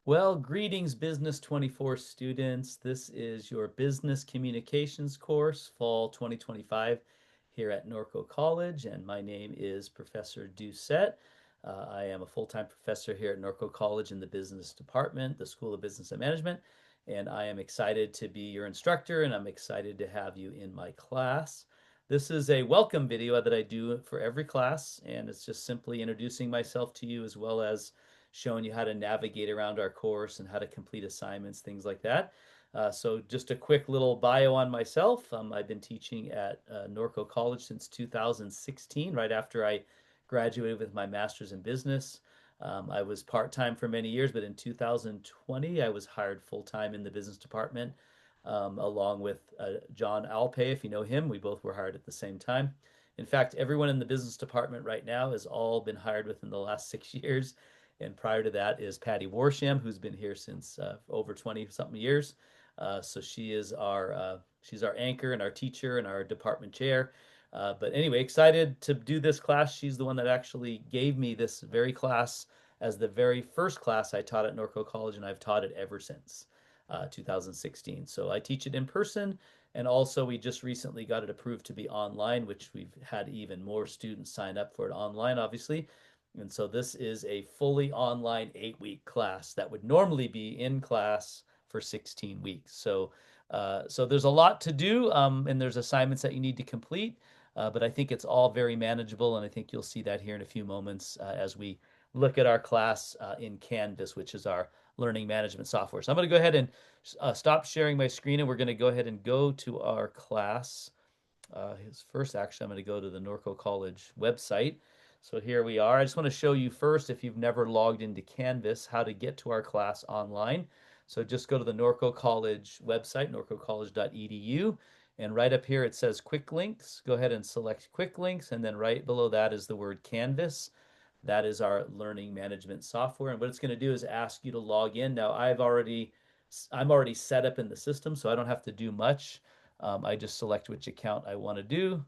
Well, greetings, Business24 students. This is your Business Communications course, Fall 2025, here at Norco College, and my name is Professor Doucette. I am a full-time professor here at Norco College in the Business Department, the School of Business and Management, and I am excited to be your instructor, and I'm excited to have you in my class. This is a welcome video that I do for every class, and it's just simply introducing myself to you as well as showing you how to navigate around our course and how to complete assignments, things like that. So just a quick little bio on myself. I've been teaching at Norco College since 2016, right after I graduated with my master's in business. I was part-time for many years, but in 2020, I was hired full-time in the business department, along with John Alpay, if you know him. We both were hired at the same time. In fact, everyone in the business department right now has all been hired within the last 6 years. And prior to that is Patty Warsham, who's been here since over 20 something years. So she's our anchor and our teacher and our department chair. But anyway, excited to do this class. She's the one that actually gave me this very class as the very first class I taught at Norco College, and I've taught it ever since 2016. So I teach it in person, and also we just recently got it approved to be online, which we've had even more students sign up for it online, obviously. And so this is a fully online 8-week class that would normally be in class for 16 weeks. So there's a lot to do, and there's assignments that you need to complete, but I think it's all very manageable, and I think you'll see that here in a few moments as we look at our class in Canvas, which is our learning management software. So I'm going to go ahead and stop sharing my screen, and we're going to go ahead and go to our class. First, actually, I'm going to go to the Norco College website. So here we are. I just want to show you first, if you've never logged into Canvas, how to get to our class online. So just go to the Norco College website, norcocollege.edu, and right up here it says Quick Links. Go ahead and select Quick Links, and then right below that is the word Canvas. That is our learning management software, and what it's going to do is ask you to log in. Now, I'm already set up in the system, so I don't have to do much. I just select which account I want to do,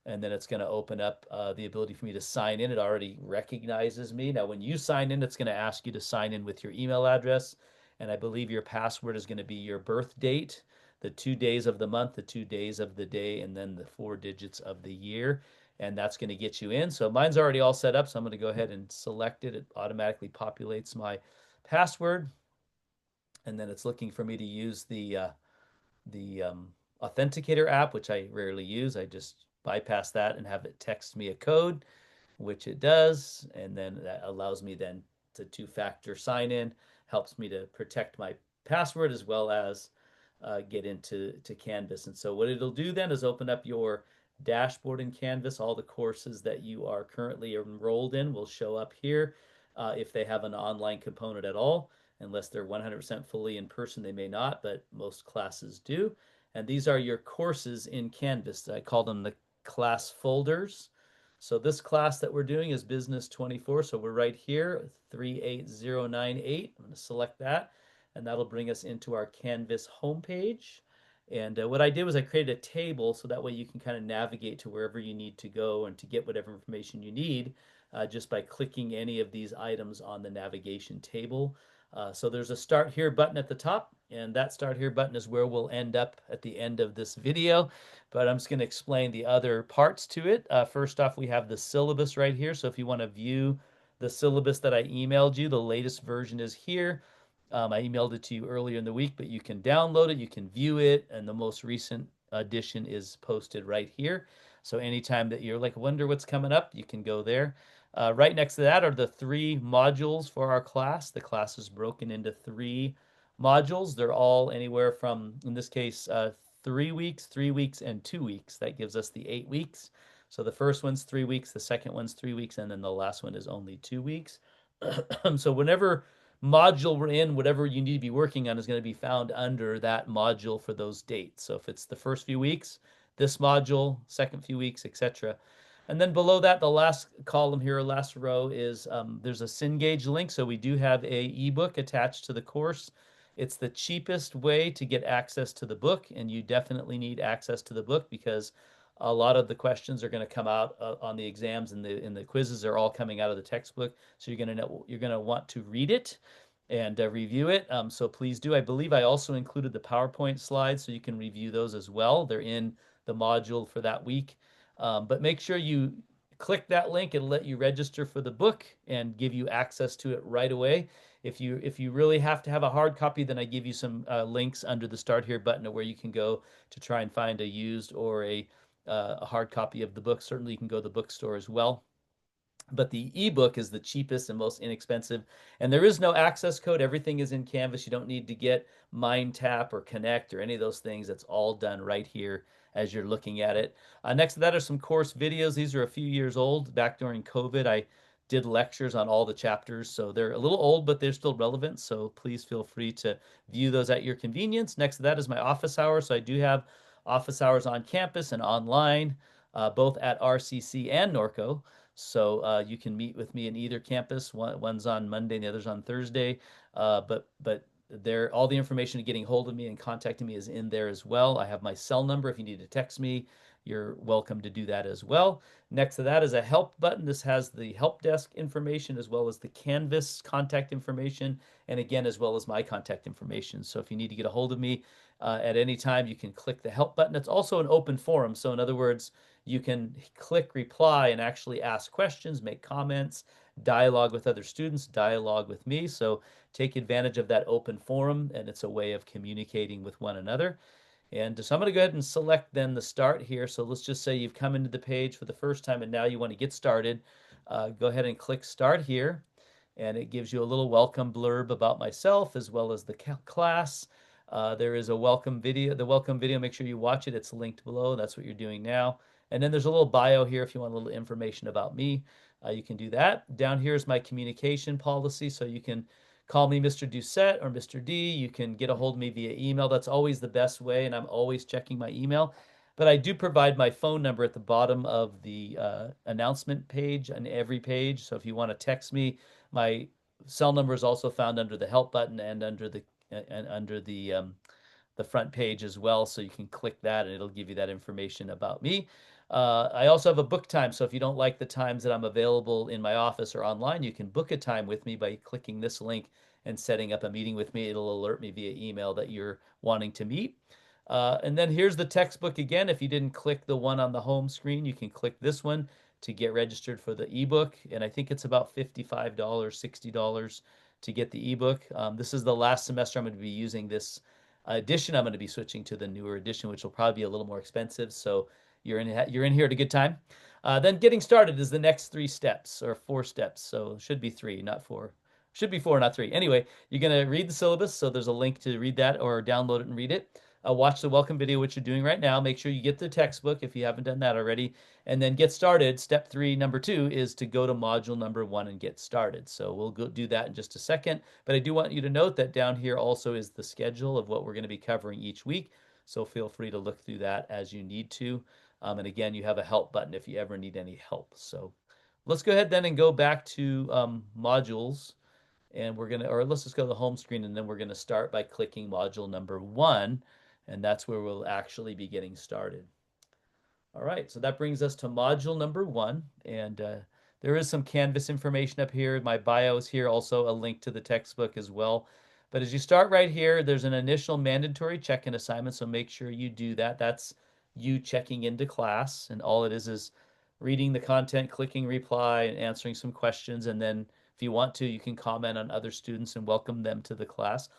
and then it's going to open up the ability for me to sign in. It already recognizes me. Now, when you sign in, it's going to ask you to sign in with your email address, and I believe your password is going to be your birth date, the 2 days of the month, the 2 days of the day, and then the 4 digits of the year, and that's going to get you in. So mine's already all set up, so I'm going to go ahead and select it. It automatically populates my password, and then it's looking for me to use the Authenticator app, which I rarely use. I just bypass that and have it text me a code, which it does, and then that allows me then to two-factor sign in, helps me to protect my password as well as get into Canvas. And so what it'll do then is open up your dashboard in Canvas. All the courses that you are currently enrolled in will show up here if they have an online component at all. Unless they're 100% fully in person, they may not, but most classes do. And these are your courses in Canvas. I call them the class folders. So this class that we're doing is Business 24. So we're right here, 38098. I'm going to select that, and that'll bring us into our Canvas homepage. And what I did was I created a table so that way you can kind of navigate to wherever you need to go and to get whatever information you need just by clicking any of these items on the navigation table. So there's a Start Here button at the top, and that Start Here button is where we'll end up at the end of this video. But I'm just going to explain the other parts to it. First off, we have the syllabus right here. So if you want to view the syllabus that I emailed you, the latest version is here. I emailed it to you earlier in the week, but you can download it, you can view it, and the most recent edition is posted right here. So anytime that you're like, wonder what's coming up, you can go there. Right next to that are the 3 modules for our class. The class is broken into 3 modules. They're all anywhere from, in this case, 3 weeks, 3 weeks, and 2 weeks. That gives us the 8 weeks. So the first one's 3 weeks, the second one's 3 weeks, and then the last one is only 2 weeks. So whenever module we're in, whatever you need to be working on is going to be found under that module for those dates. So if it's the first few weeks, this module, second few weeks, etc. And then below that, the last column here, last row is there's a Cengage link. So we do have a ebook attached to the course. It's the cheapest way to get access to the book, and you definitely need access to the book because a lot of the questions are going to come out on the exams, and the quizzes are all coming out of the textbook. So you're going to want to read it. and review it. So please do. I believe I also included the PowerPoint slides so you can review those as well. They're in the module for that week. But make sure you click that link. It'll let you register for the book and give you access to it right away. If you really have to have a hard copy, then I give you some links under the Start Here button where you can go to try and find a used or a hard copy of the book. Certainly, you can go to the bookstore as well, but the ebook is the cheapest and most inexpensive, and there is no access code. Everything is in Canvas. You don't need to get MindTap or Connect or any of those things. It's all done right here as you're looking at it. Next to that are some course videos. These are a few years old. Back during COVID, I did lectures on all the chapters, so they're a little old, but they're still relevant. So please feel free to view those at your convenience. Next to that is my office hours. So I do have office hours on campus and online, both at RCC and Norco. So you can meet with me in either campus. One's on Monday and the other's on Thursday. But there, all the information to getting hold of me and contacting me is in there as well. I have my cell number. If you need to text me, you're welcome to do that as well. Next to that is a help button. This has the help desk information as well as the Canvas contact information, and again, as well as my contact information. So if you need to get a hold of me at any time, you can click the help button. It's also an open forum. So in other words, you can click reply and actually ask questions, make comments, dialogue with other students, dialogue with me. So take advantage of that open forum, and it's a way of communicating with one another. And so I'm going to go ahead and select then the start here. So let's just say you've come into the page for the first time and now you want to get started. Go ahead and click start here. And it gives you a little welcome blurb about myself as well as the class. There is a welcome video. The welcome video, make sure you watch it. It's linked below. That's what you're doing now. And then there's a little bio here if you want a little information about me. You can do that. Down here is my communication policy, so you can call me Mr. Doucette or Mr. D. You can get a hold of me via email. That's always the best way, and I'm always checking my email. But I do provide my phone number at the bottom of the announcement page on every page. So if you want to text me, my cell number is also found under the help button and under the front page as well. So you can click that and it'll give you that information about me. I also have a book time. So if you don't like the times that I'm available in my office or online, you can book a time with me by clicking this link and setting up a meeting with me. It'll alert me via email that you're wanting to meet. And then here's the textbook again. If you didn't click the one on the home screen, you can click this one to get registered for the ebook. And I think it's about $55, $60 to get the ebook. This is the last semester I'm going to be using this edition. I'm going to be switching to the newer edition, which will probably be a little more expensive. So you're in here at a good time. Then getting started is the next 3 steps or 4 steps. So it should be 3, not 4. Should be 4, not 3. Anyway, you're going to read the syllabus. So there's a link to read that or download it and read it. Watch the welcome video, which you're doing right now. Make sure you get the textbook if you haven't done that already. And then get started. Step 3, number 2, is to go to module number 1 and get started. So we'll go do that in just a second. But I do want you to note that down here also is the schedule of what we're going to be covering each week. So feel free to look through that as you need to. And again, you have a help button if you ever need any help. So let's go ahead then and go back to modules. And let's just go to the home screen, and then we're going to start by clicking module number 1. And that's where we'll actually be getting started. All right, so that brings us to module number 1. And there is some Canvas information up here. My bio is here, also a link to the textbook as well. But as you start right here, there's an initial mandatory check-in assignment, so make sure you do that. That's you checking into class, and all it is reading the content, clicking reply, and answering some questions. And then if you want to, you can comment on other students and welcome them to the class.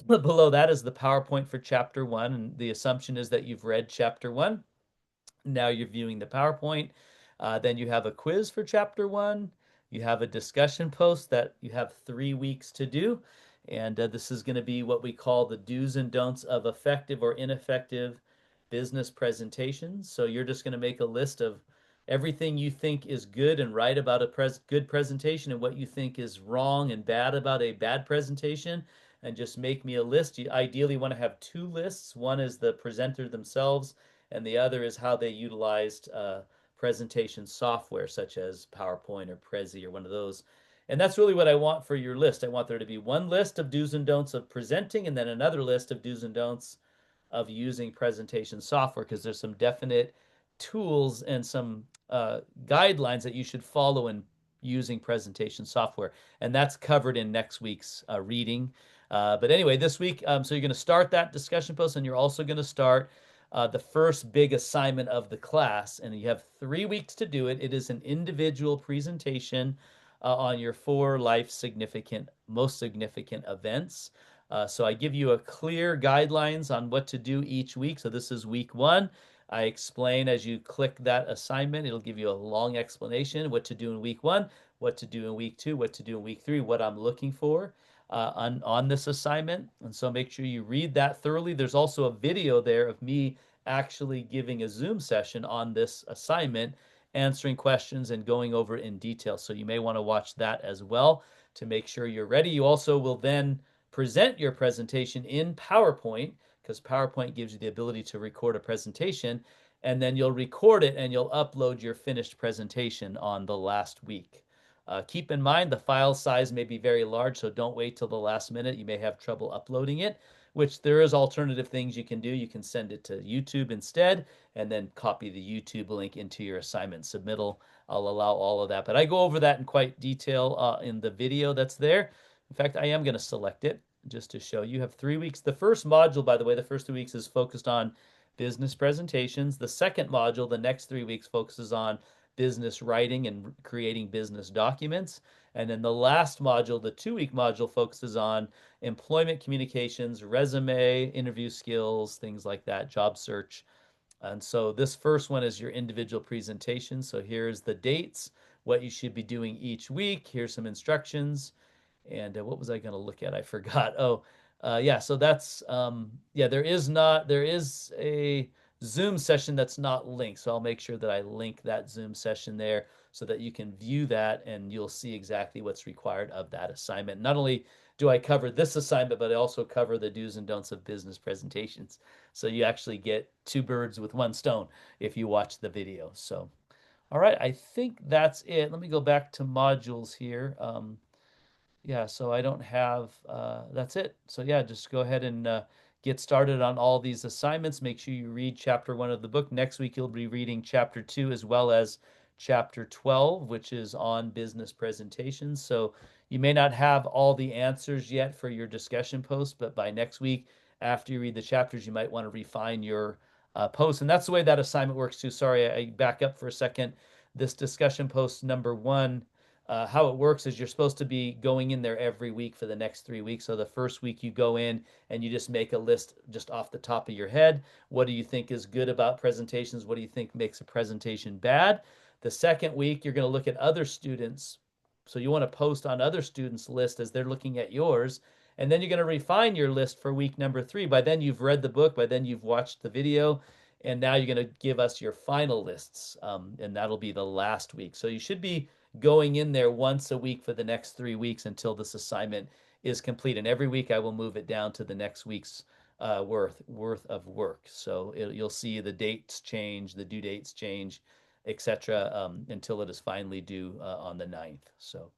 Below that is the PowerPoint for Chapter 1, and the assumption is that you've read Chapter 1. Now you're viewing the PowerPoint. Then you have a quiz for Chapter 1. You have a discussion post that you have 3 weeks to do. And this is going to be what we call the do's and don'ts of effective or ineffective business presentations. So you're just going to make a list of everything you think is good and right about a good presentation and what you think is wrong and bad about a bad presentation, and just make me a list. You ideally want to have 2 lists. One is the presenter themselves, and the other is how they utilized presentation software such as PowerPoint or Prezi or one of those. And that's really what I want for your list. I want there to be one list of do's and don'ts of presenting, and then another list of do's and don'ts of using presentation software, because there's some definite tools and some guidelines that you should follow in using presentation software. And that's covered in next week's reading. But anyway, this week, so you're going to start that discussion post, and you're also going to start the first big assignment of the class. And you have 3 weeks to do it. It is an individual presentation on your four life significant, most significant events. So I give you a clear guidelines on what to do each week. So this is week one. I explain as you click that assignment, it'll give you a long explanation what to do in week one, what to do in week two, what to do in week three, what I'm looking for on this assignment. And so make sure you read that thoroughly. There's also a video there of me actually giving a Zoom session on this assignment, answering questions and going over it in detail. So you may want to watch that as well to make sure you're ready. You also will then present your presentation in PowerPoint because PowerPoint gives you the ability to record a presentation, and then you'll record it and you'll upload your finished presentation on the last week. Keep in mind the file size may be very large, so don't wait till the last minute. You may have trouble uploading it, which there is alternative things you can do. You can send it to YouTube instead and then copy the YouTube link into your assignment submittal. I'll allow all of that, but I go over that in quite detail in the video that's there. In fact, I am going to select it just to show you have 3 weeks. The first module, by the way, the first 2 weeks is focused on business presentations. The second module, the next 3 weeks, focuses on business writing and creating business documents. And then the last module, the 2 week module, focuses on employment communications, resume, interview skills, things like that, job search. And so this first one is your individual presentation. So here's the dates, what you should be doing each week. Here's some instructions. And what was I going to look at? I forgot. Oh, yeah. So that's yeah. There is a Zoom session that's not linked. So I'll make sure that I link that Zoom session there so that you can view that and you'll see exactly what's required of that assignment. Not only do I cover this assignment, but I also cover the do's and don'ts of business presentations. So you actually get two birds with one stone if you watch the video. So, all right, I think that's it. Let me go back to modules here. Yeah, so I don't have, that's it. So yeah, just go ahead and get started on all these assignments. Make sure you read chapter 1 of the book. Next week, you'll be reading chapter 2 as well as chapter 12, which is on business presentations. So you may not have all the answers yet for your discussion post, but by next week, after you read the chapters, you might want to refine your post. And that's the way that assignment works too. Sorry, I back up for a second. This discussion post number 1, how it works is you're supposed to be going in there every week for the next 3 weeks. So the first week you go in and you just make a list just off the top of your head. What do you think is good about presentations? What do you think makes a presentation bad? The second week, you're going to look at other students. So you want to post on other students' list as they're looking at yours. And then you're going to refine your list for week number 3. By then you've read the book, by then you've watched the video, and now you're going to give us your final lists. And that'll be the last week. So you should be going in there once a week for the next 3 weeks until this assignment is complete. And every week I will move it down to the next week's worth of work. So you'll see the dates change, the due dates change, etc., until it is finally due on the 9th. So,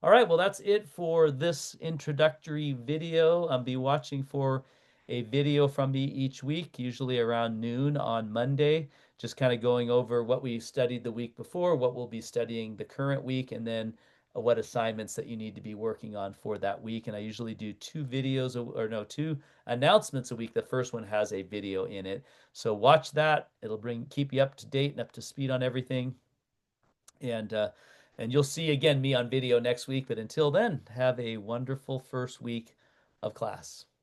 all right, well, that's it for this introductory video. I'll be watching for a video from me each week, usually around noon on Monday, just kind of going over what we studied the week before, what we'll be studying the current week, and then what assignments that you need to be working on for that week. And I usually do 2 videos, or no, 2 announcements a week. The first one has a video in it. So watch that. It'll keep you up to date and up to speed on everything. And you'll see again me on video next week. But until then, have a wonderful first week of class.